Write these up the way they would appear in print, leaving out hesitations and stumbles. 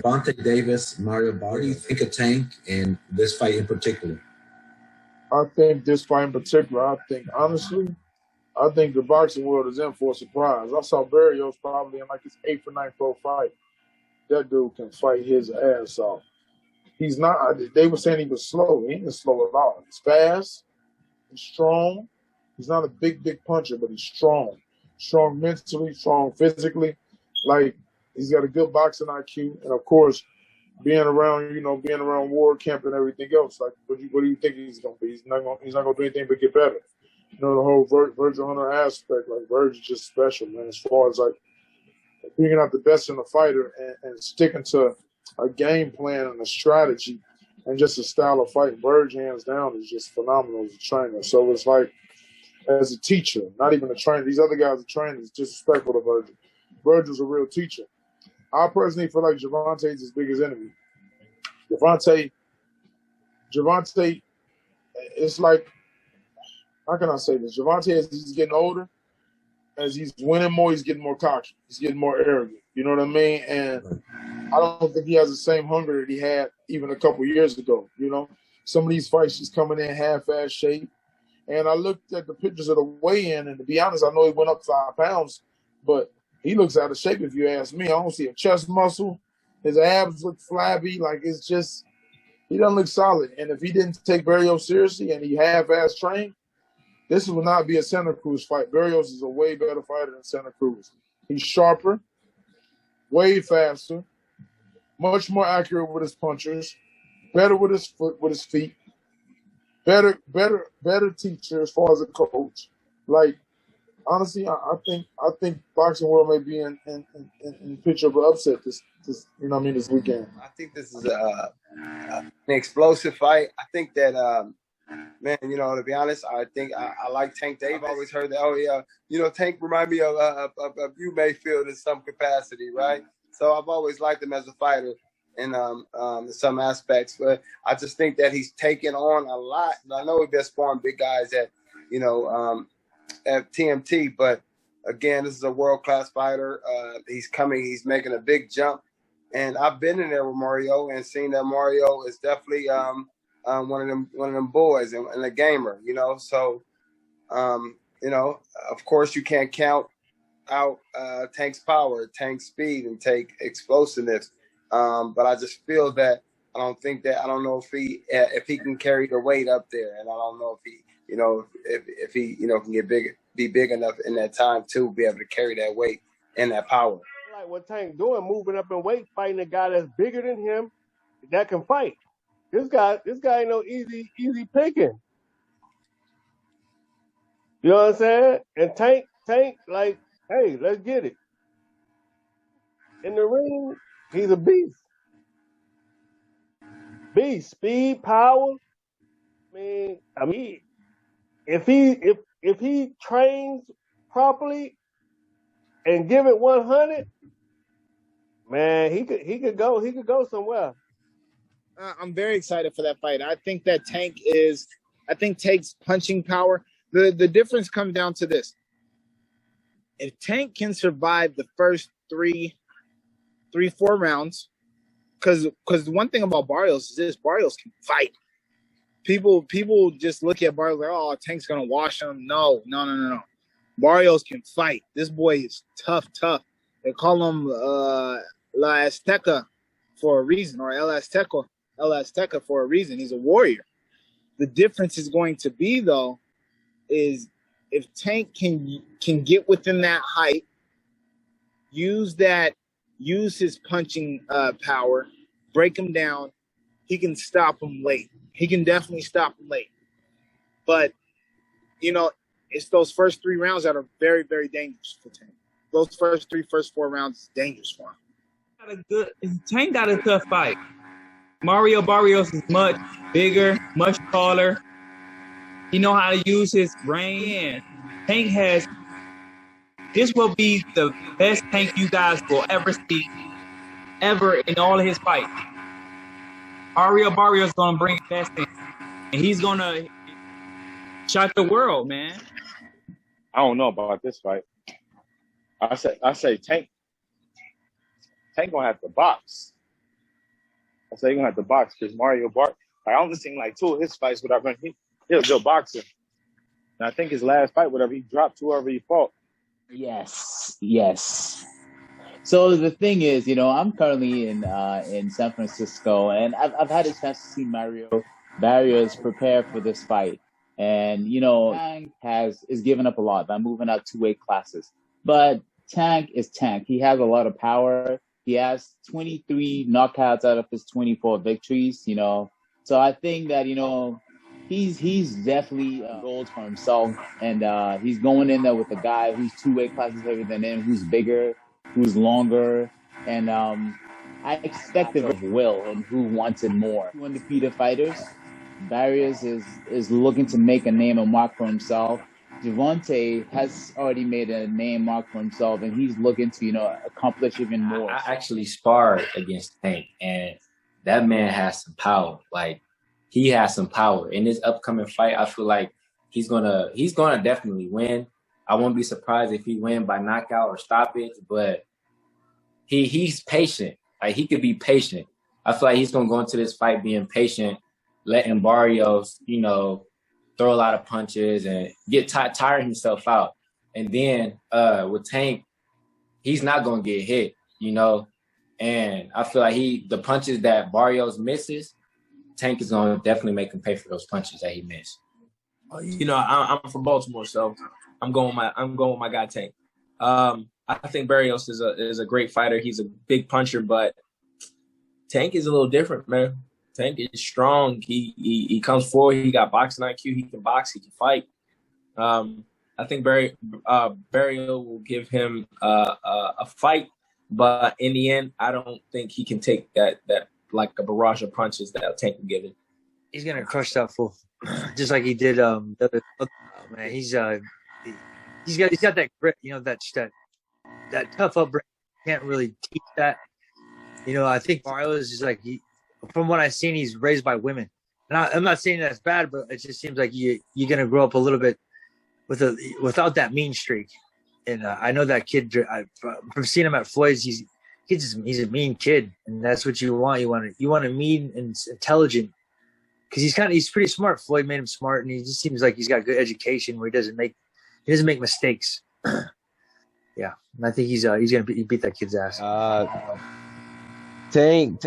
Gervonta Davis, Mario Barrios. What do you think of Tank and this fight in particular? I think this fight in particular, honestly, I think the boxing world is in for a surprise. I saw Barrios probably in like his 8th or 9th pro fight. That dude can fight his ass off. He's not, they were saying he was slow. He ain't slow at all. He's fast, he's strong. He's not a big puncher, but he's strong. Strong mentally, strong physically. Like, he's got a good boxing IQ. And of course, being around War Camp and everything else. Like, what do you think he's going to be? He's not going to do anything but get better. You know, the whole Virgil Hunter aspect, like, Virgil's just special, man, as far as, like, bringing out the best in a fighter and sticking to a game plan and a strategy and just a style of fight. Virgil, hands down, is just phenomenal as a trainer. So it's like, as a teacher, not even a trainer. These other guys are trainers, disrespectful to Virgil. Virgil's a real teacher. I personally feel like Gervonta is his biggest enemy. Gervonta, it's like, how can I say this? Gervonta, as he's getting older, as he's winning more, he's getting more cocky. He's getting more arrogant. You know what I mean? And I don't think he has the same hunger that he had even a couple years ago. You know, some of these fights he's coming in half-ass shape. And I looked at the pictures of the weigh-in, and to be honest, I know he went up 5 pounds, but he looks out of shape if you ask me. I don't see a chest muscle. His abs look flabby. Like, it's just, he doesn't look solid. And if he didn't take Barrios seriously and he half-ass trained, this would not be a Santa Cruz fight. Barrios is a way better fighter than Santa Cruz. He's sharper, way faster, much more accurate with his punches, better with his foot, with his feet. Better teacher as far as a coach. Like, honestly, I think boxing world may be in picture of an upset this this weekend. I think this is an explosive fight. I think that man, to be honest, I think I like Tank Davis. I've always heard that. Oh yeah, Tank remind me of you, Mayfield, in some capacity, right? So I've always liked him as a fighter in some aspects, but I just think that he's taken on a lot. And I know he's been sparring big guys at TMT, but again, this is a world-class fighter. He's making a big jump, and I've been in there with Mario and seen that Mario is definitely one of them boys and a gamer, So, of course, you can't count out Tank's power, Tank's speed, and Tank explosiveness. But I just feel that I don't know if he can carry the weight up there, and I don't know if he can be big enough in that time to be able to carry that weight and that power. Like what Tank doing, moving up in weight, fighting a guy that's bigger than him that can fight. This guy ain't no easy picking. You know what I'm saying? And Tank, like, hey, let's get it. In the ring, he's a beast. Beast, speed, power. I mean, if he trains properly and give it 100, man, he could go somewhere. I'm very excited for that fight. I think Tank's punching power. The difference comes down to this: if Tank can survive the first 3-4 rounds, because the one thing about Barrios is this: Barrios can fight. People just look at Barrios like, oh, Tank's gonna wash him. No. Barrios can fight. This boy is tough. They call him La Azteca for a reason, or El Azteca for a reason. He's a warrior. The difference is going to be, though, is if Tank can get within that height, use his punching power, break him down, he can stop him late. He can definitely stop him late. But, it's those first 3 rounds that are very, very dangerous for Tank. Those first 4 rounds is dangerous for him. Tank got a tough fight. Mario Barrios is much bigger, much taller. He know how to use his brain. Tank this will be the best Tank you guys will ever see, ever in all of his fights. Mario Barrios is going to bring the best in, and he's going to shock the world, man. I don't know about this fight. I say Tank gonna have to box. I said, you're going to have to box because I only seen like 2 of his fights without running. He was a good boxer. And I think his last fight, whatever, he dropped whoever he fought. Yes. So the thing is, I'm currently in San Francisco, and I've had a chance to see Mario Barrios prepare for this fight, and Tank is giving up a lot by moving up 2 weight classes, but Tank is Tank. He has a lot of power. He has 23 knockouts out of his 24 victories. So I think that he's definitely gold for himself, and he's going in there with a guy who's 2 weight classes heavier than him, who's bigger, who's longer, and I expected of Will and who wanted more. 2 undefeated fighters. Barrios is looking to make a name and mark for himself. Gervonta has already made a name mark for himself, and he's looking to accomplish even more. I actually sparred against Tank, and that man has some power. Like, he has some power. In this upcoming fight, I feel like he's gonna definitely win. I won't be surprised if he win by knockout or stoppage, but he's patient. Like, he could be patient. I feel like he's gonna go into this fight being patient, letting Barrios, throw a lot of punches and get tire himself out. And then with Tank, he's not gonna get hit, And I feel like the punches that Barrios misses, Tank is gonna definitely make him pay for those punches that he missed. I'm from Baltimore, so I'm going with my guy Tank. I think Barrios is a great fighter. He's a big puncher, but Tank is a little different, man. Tank is strong. He comes forward. He got boxing IQ. He can box. He can fight. I think Barrios will give him a fight, but in the end, I don't think he can take that like a barrage of punches that Tank can give him. He's gonna crush that fool, just like he did. Man, he's got that grit. That tough upbringing. Can't really teach that. I think Barrios is like from what I've seen, he's raised by women. And I'm not saying that's bad, but it just seems like you're gonna grow up a little bit without that mean streak. And I know that kid from seeing him at Floyd's, he's a mean kid, and that's what you want. You want a mean and intelligent, because he's pretty smart. Floyd made him smart, and he just seems like he's got good education where he doesn't make mistakes. Yeah, and I think he's gonna beat that kid's ass. Tank,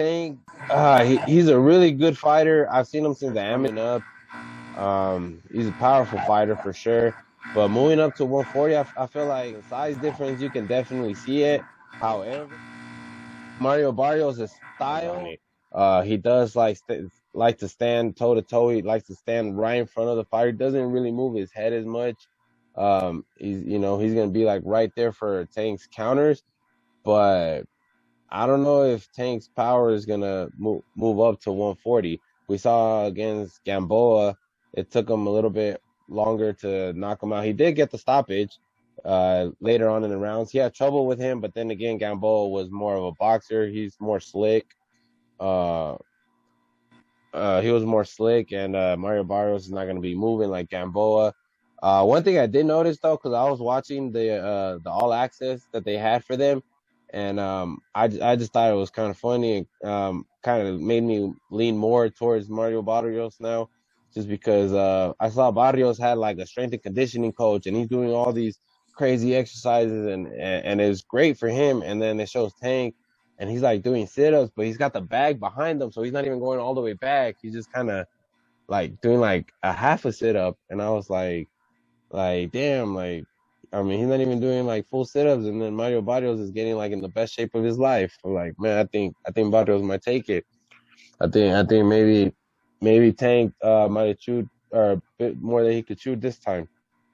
he's a really good fighter. I've seen him since the Ammon up. He's a powerful fighter for sure. But moving up to 140, I feel like the size difference, you can definitely see it. However, Mario Barrios' style, he does like to stand toe to toe. He likes to stand right in front of the fighter. Doesn't really move his head as much. He's gonna be like right there for Tank's counters, but I don't know if Tank's power is gonna move up to 140. We saw against Gamboa, it took him a little bit longer to knock him out. He did get the stoppage later on in the rounds. He had trouble with him, but then again, Gamboa was more of a boxer. He's more slick. He was more slick, and Mario Barrios is not going to be moving like Gamboa. One thing I did notice, though, because I was watching the All Access that they had for them, and I just thought it was kind of funny and kind of made me lean more towards Mario Barrios now, just because I saw Barrios had like a strength and conditioning coach, and he's doing all these crazy exercises, and it's great for him. And then it shows Tank, and he's like doing sit-ups, but he's got the bag behind him, so he's not even going all the way back. He's just kind of like doing like a half a sit-up, and I was like damn, like, I mean, he's not even doing like full sit-ups, and then Mario Barrios is getting like in the best shape of his life. I'm like, man, I think Barrios might take it. I think maybe Tank might have chewed or a bit more than he could chew this time.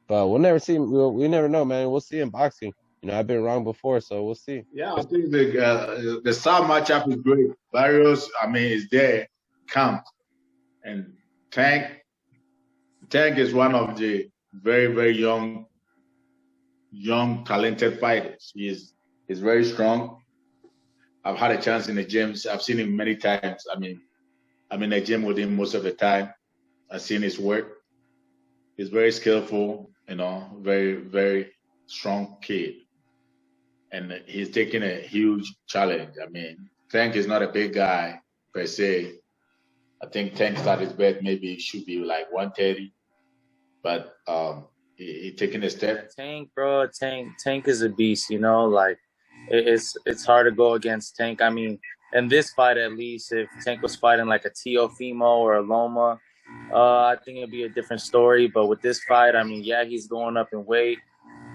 But we'll never see. We never know, man. We'll see in boxing. I've been wrong before, so we'll see. Yeah, I think the style matchup is great. Barrios, I mean, is there, count, and Tank is one of the very, very young, talented fighters. He's very strong. I've had a chance in the gyms. I've seen him many times. I mean, I'm in the gym with him most of the time. I've seen his work. He's very skillful, very, very strong kid. And he's taking a huge challenge. I mean, Tank is not a big guy. per se. I think Tank's at his best maybe should be like 130, but he taking a step. Tank, bro, Tank is a beast. Like it's hard to go against Tank. I mean, in this fight at least, if Tank was fighting like a Teofimo or a Loma, I think it'd be a different story. But with this fight, I mean, yeah, he's going up in weight,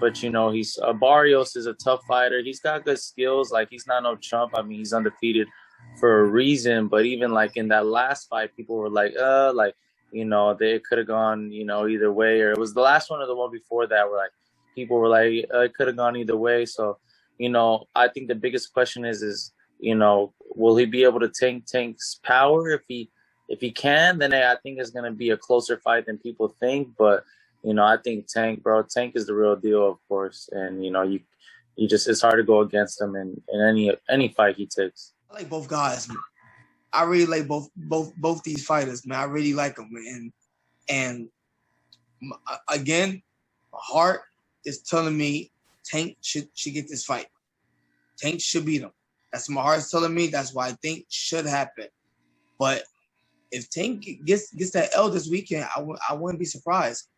but he's Barrios is a tough fighter. He's got good skills. Like he's not no chump. I mean, he's undefeated for a reason. But even like in that last fight, people were like, they could have gone, either way, or it was the last one or the one before that where like people were like, it could have gone either way. So, I think the biggest question is, will he be able to take Tank's power? If he can, then I think it's going to be a closer fight than people think. But, I think Tank is the real deal, of course. And, you just, it's hard to go against him in any fight he takes. I like both guys. I really like both these fighters, man. I really like them, man. And again, my heart is telling me Tank should get this fight. Tank should beat him. That's what my heart's telling me. That's what I think should happen. But if Tank gets that L this weekend, I wouldn't be surprised.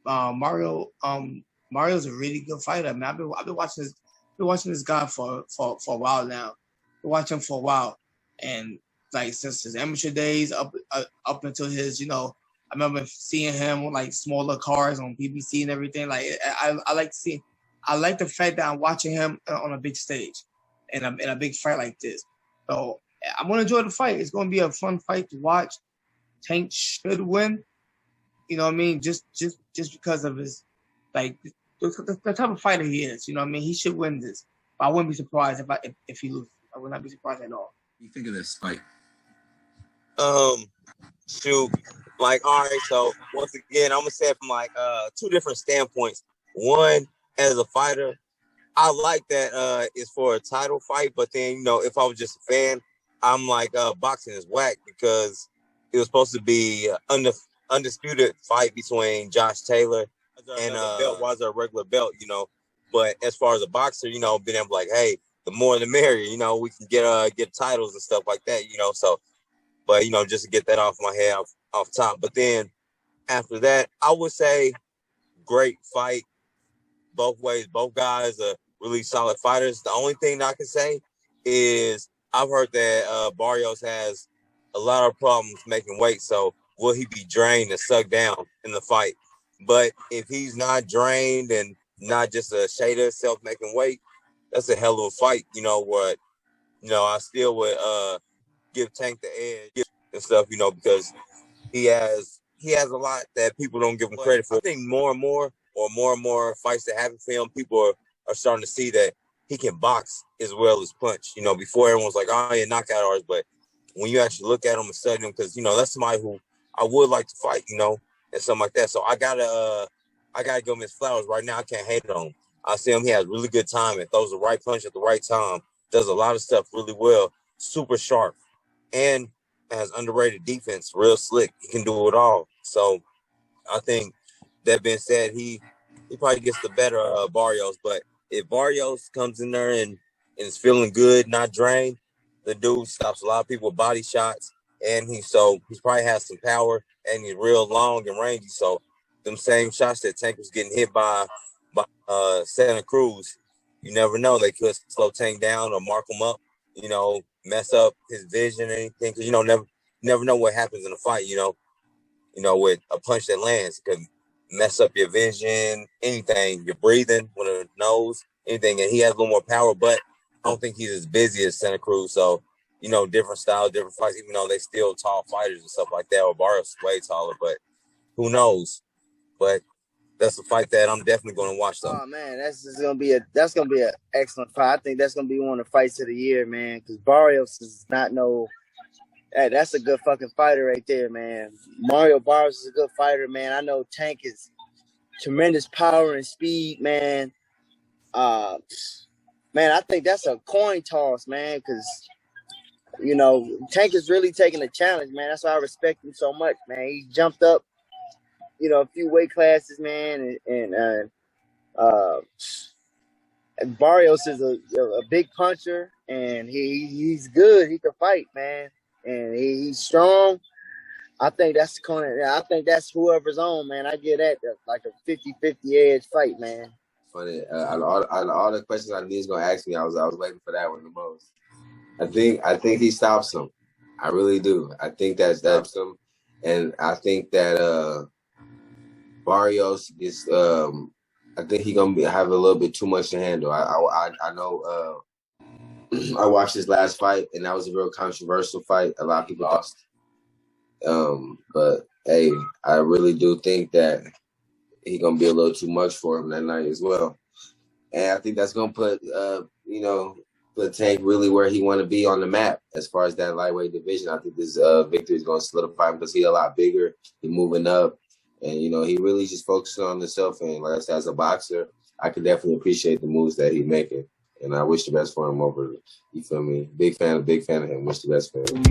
Mario's a really good fighter, man. I've been watching this guy for a while now. Been watching him for a while, and like since his amateur days up until his, I remember seeing him with like smaller cars on BBC and everything. Like I like the fact that I'm watching him on a big stage, in a big fight like this. So I'm gonna enjoy the fight. It's gonna be a fun fight to watch. Tank should win. You know what I mean? Just because of his like the type of fighter he is. You know what I mean? He should win this. But I wouldn't be surprised if he loses. I would not be surprised at all. What do you think of this fight? Shoot, like, all right, so once again, I'm gonna say it from like two different standpoints. One, as a fighter, I like that it's for a title fight, but then if I was just a fan, I'm like boxing is whack because it was supposed to be undisputed fight between Josh Taylor and belt was a regular belt, But as far as a boxer, being able to like, hey, the more the merrier, we can get titles and stuff like that, So, but just to get that off my head off top. But then after that, I would say great fight both ways. Both guys are really solid fighters. The only thing I can say is I've heard that Barrios has a lot of problems making weight. So will he be drained and sucked down in the fight? But if he's not drained and not just a shader self making weight, that's a hell of a fight. What? I still would give Tank the edge and stuff. Because he has a lot that people don't give him credit for. I think more and more fights that happen for him, people are starting to see that he can box as well as punch. Before everyone's like, oh, yeah, knockout artist. But when you actually look at him and study him, because, that's somebody who I would like to fight, and something like that. So I gotta give him his flowers right now. I can't hate on him. I see him. He has really good timing, throws the right punch at the right time, does a lot of stuff really well, super sharp, and has underrated defense, real slick. He can do it all. So I think that being said, he probably gets the better of Barrios. But if Barrios comes in there and is feeling good, not drained, the dude stops a lot of people with body shots, and he probably has some power, and he's real long and rangy. So them same shots that Tank was getting hit by Santa Cruz, you never know. They could slow Tank down or mark him up, mess up his vision or anything. Because, never know what happens in a fight, with a punch that lands. It could mess up your vision, anything, your breathing, with a nose, anything. And he has a little more power, but I don't think he's as busy as Santa Cruz. So, different styles, different fights, even though they still tall fighters and stuff like that. Or Barrios is way taller, but who knows? But that's a fight that I'm definitely going to watch, though. Oh man, that's gonna be an excellent fight. I think that's gonna be one of the fights of the year, man. Because Barrios is not no. Hey, that's a good fucking fighter right there, man. Mario Barrios is a good fighter, man. I know Tank is tremendous power and speed, man. Man, I think that's a coin toss, man. Because Tank is really taking the challenge, man. That's why I respect him so much, man. He jumped up, a few weight classes, man, and Barrios is a big puncher, and he's good. He can fight, man. and he's strong. I think that's whoever's on, man. I get that like a 50-50 edge fight, man. Funny. Out of all the questions I knew he was gonna ask me, I was waiting for that one the most. I think he stops him. I really do. I think that stops him, and I think that Barrios is. I think he's gonna have a little bit too much to handle. I know. I watched his last fight, and that was a real controversial fight. A lot of people lost. But hey, I really do think that he's gonna be a little too much for him that night as well. And I think that's gonna put put Tank really where he want to be on the map as far as that lightweight division. I think this victory is gonna solidify him because he's a lot bigger. He's moving up, and he really just focusing on himself. And like I said, as a boxer, I could definitely appreciate the moves that he's making. And I wish the best for him over. You feel me? Big fan of him. Wish the best for him.